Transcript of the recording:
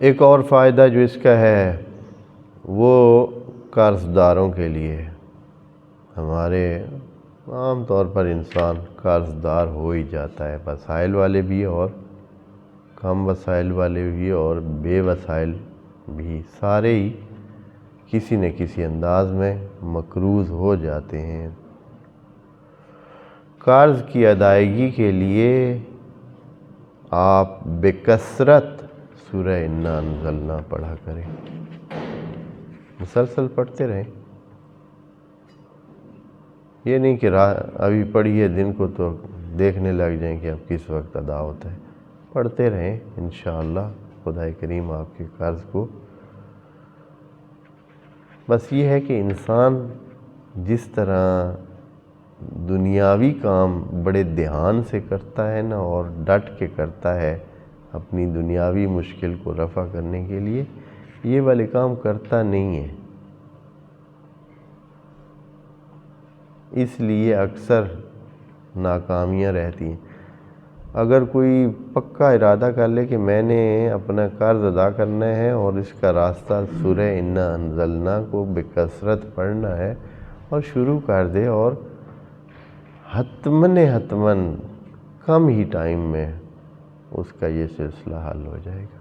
ایک اور فائدہ جو اس کا ہے وہ قرض داروں کے لیے ہے۔ ہمارے عام طور پر انسان قرض دار ہو ہی جاتا ہے، وسائل والے بھی اور کم وسائل والے بھی اور بے وسائل بھی، سارے ہی کسی نہ کسی انداز میں مقروض ہو جاتے ہیں۔ قرض کی ادائیگی کے لیے آپ بکثرت سورہ انا انزلنا پڑھا کریں، مسلسل پڑھتے رہیں۔ یہ نہیں کہ ابھی پڑھیے دن کو تو دیکھنے لگ جائیں کہ اب کس وقت ادا ہوتا ہے، پڑھتے رہیں، انشاءاللہ خدا کریم آپ کے قرض کو۔ بس یہ ہے کہ انسان جس طرح دنیاوی کام بڑے دھیان سے کرتا ہے نا اور ڈٹ کے کرتا ہے اپنی دنیاوی مشکل کو رفع کرنے کے لیے، یہ والے کام کرتا نہیں ہے، اس لیے اکثر ناکامیاں رہتی ہیں۔ اگر کوئی پکا ارادہ کر لے کہ میں نے اپنا قرض ادا کرنا ہے اور اس کا راستہ سورہ انا انزلنا کو بکثرت پڑھنا ہے اور شروع کر دے، اور حتماً کم ہی ٹائم میں اس کا یہ سلسلہ حل ہو جائے گا۔